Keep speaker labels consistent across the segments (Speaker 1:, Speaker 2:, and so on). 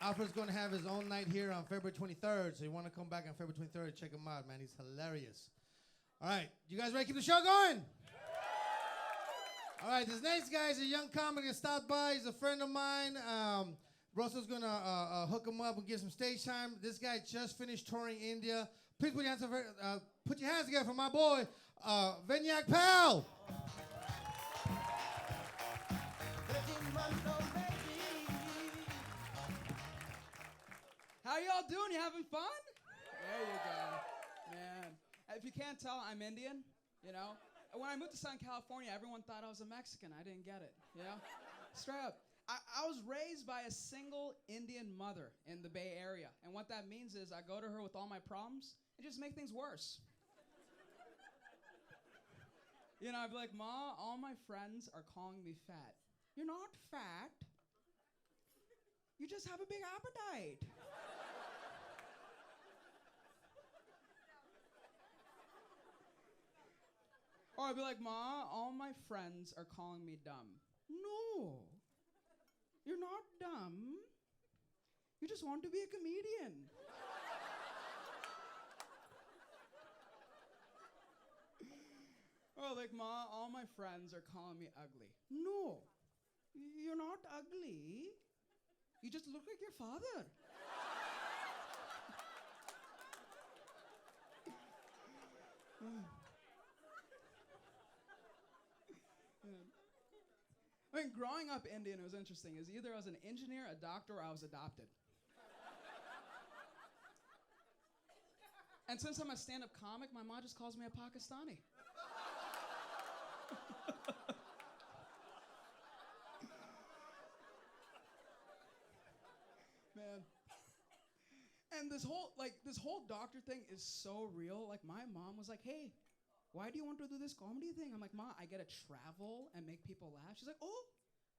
Speaker 1: Alfred's going to have his own night here on February 23rd, so you want to come back on February 23rd, check him out, man. He's hilarious. All right, you guys ready to keep the show going? All right, this next guy is a young comic that stopped by. He's a friend of mine. Russell's going to hook him up and get some stage time. This guy just finished touring India. Please put your hands together for my boy, Vinayak pal.
Speaker 2: How y'all doing? You having fun? There you go, man. If you can't tell, I'm Indian, you know? When I moved to Southern California, everyone thought I was a Mexican. I didn't get it, you know? Straight up. I was raised by a single Indian mother in the Bay Area. And what that means is I go to her with all my problems and just make things worse. You know, I'd be like, Ma, all my friends are calling me fat. You're not fat. You just have a big appetite. Or I'd be like, Ma, all my friends are calling me dumb. No, you're not dumb. You just want to be a comedian. Or like, Ma, all my friends are calling me ugly. No, you're not ugly. You just look like your father. I mean, growing up Indian, it was interesting. It was either I was an engineer, a doctor, or I was adopted. And since I'm a stand-up comic, my mom just calls me a Pakistani. Man. And this whole doctor thing is so real. Like, my mom was like, hey, why do you want to do this comedy thing? I'm like, Ma, I get to travel and make people laugh. She's like, oh,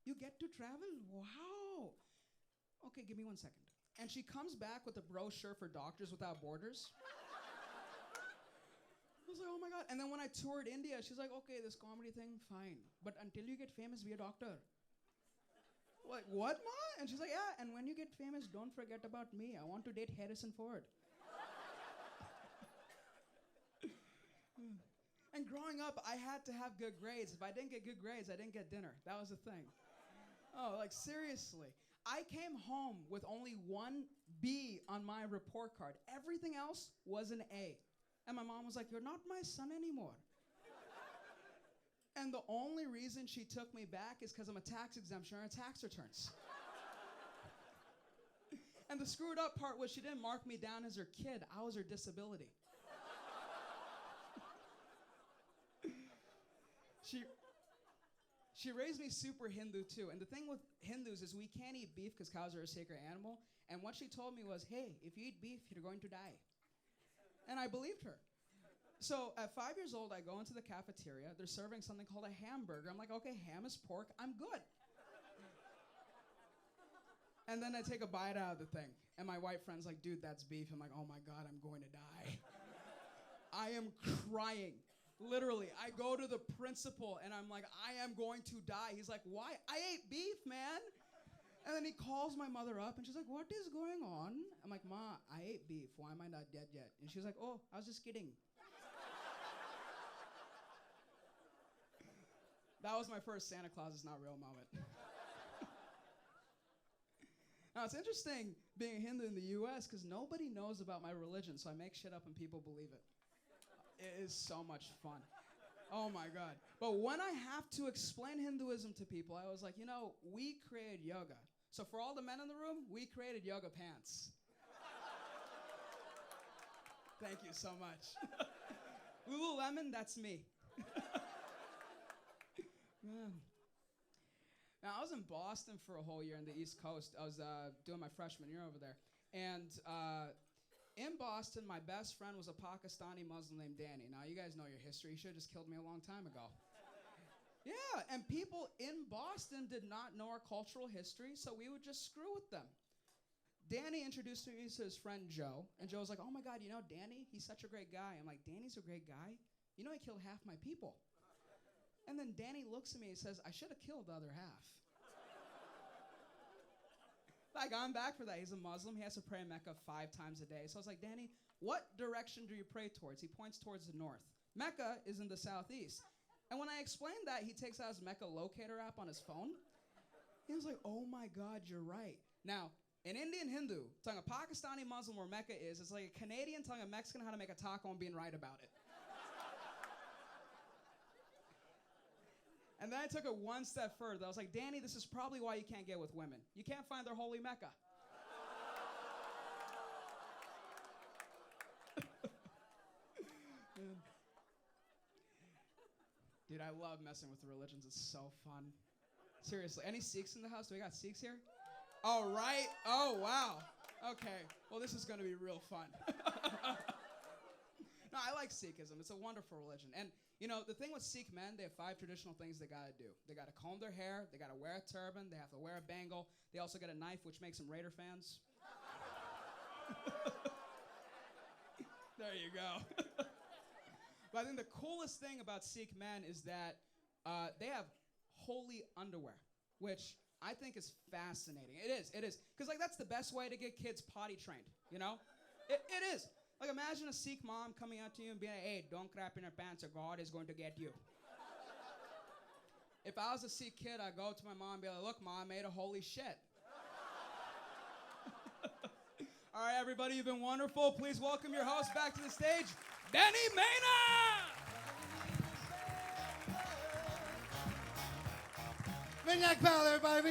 Speaker 2: you get to travel? Wow. Okay, give me 1 second. And she comes back with a brochure for Doctors Without Borders. I was like, oh my God. And then when I toured India, she's like, okay, this comedy thing, fine. But until you get famous, be a doctor. Like, what, Ma? And she's like, yeah, and when you get famous, don't forget about me. I want to date Harrison Ford. And growing up, I had to have good grades. If I didn't get good grades, I didn't get dinner. That was the thing. Oh, like, seriously. I came home with only 1 B on my report card. Everything else was an A. And my mom was like, you're not my son anymore. And the only reason she took me back is because I'm a tax exemption on tax returns. And the screwed up part was she didn't mark me down as her kid. I was her disability. She raised me super Hindu too. And the thing with Hindus is we can't eat beef because cows are a sacred animal. And what she told me was, hey, if you eat beef, you're going to die. And I believed her. So at 5 years old, I go into the cafeteria. They're serving something called a hamburger. I'm like, okay, ham is pork. I'm good. And then I take a bite out of the thing. And my white friend's like, dude, that's beef. I'm like, oh my God, I'm going to die. I am crying. Literally, I go to the principal and I'm like, I am going to die. He's like, why? I ate beef, man. And then he calls my mother up and she's like, what is going on? I'm like, Ma, I ate beef. Why am I not dead yet? And she's like, oh, I was just kidding. That was my first Santa Claus is not real moment. Now, it's interesting being a Hindu in the US because nobody knows about my religion, so I make shit up and people believe it. It is so much fun. Oh my God. But when I have to explain Hinduism to people, I was like, you know, we created yoga. So for all the men in the room, we created yoga pants. Thank you so much. Lululemon, that's me. Man. Now, I was in Boston for a whole year on the East Coast. I was doing my freshman year over there. And in Boston, my best friend was a Pakistani Muslim named Danny. Now, you guys know your history. He should have just killed me a long time ago. Yeah, and people in Boston did not know our cultural history, so we would just screw with them. Danny introduced me to his friend Joe, and Joe was like, oh my God, you know Danny? He's such a great guy. I'm like, Danny's a great guy? You know he killed half my people. And then Danny looks at me and says, I should have killed the other half. I got him back for that. He's a Muslim. He has to pray in Mecca 5 times a day. So I was like, Danny, what direction do you pray towards? He points towards the north. Mecca is in the southeast. And when I explained that, he takes out his Mecca locator app on his phone. He was like, oh my God, you're right. Now, an Indian Hindu telling a Pakistani Muslim where Mecca is, it's like a Canadian telling a Mexican how to make a taco and being right about it. And then I took it one step further. I was like, Danny, this is probably why you can't get with women. You can't find their holy Mecca. Dude, I love messing with religions. It's so fun. Seriously. Any Sikhs in the house? Do we got Sikhs here? All right. Oh, wow. Okay. Well, this is going to be real fun. No, I like Sikhism. It's a wonderful religion. And, you know, the thing with Sikh men, they have 5 traditional things they got to do. They got to comb their hair. They got to wear a turban. They have to wear a bangle. They also get a knife, which makes them Raider fans. There you go. But I think the coolest thing about Sikh men is that they have holy underwear, which I think is fascinating. It is. Because, like, that's the best way to get kids potty trained, you know? It is. Like, imagine a Sikh mom coming out to you and being like, hey, don't crap in your pants or God is going to get you. If I was a Sikh kid, I'd go to my mom and be like, look, Mom, I made a holy shit. All right, everybody, you've been wonderful. Please welcome your host back to the stage, Benny Mena!
Speaker 1: Vinayak pal, everybody.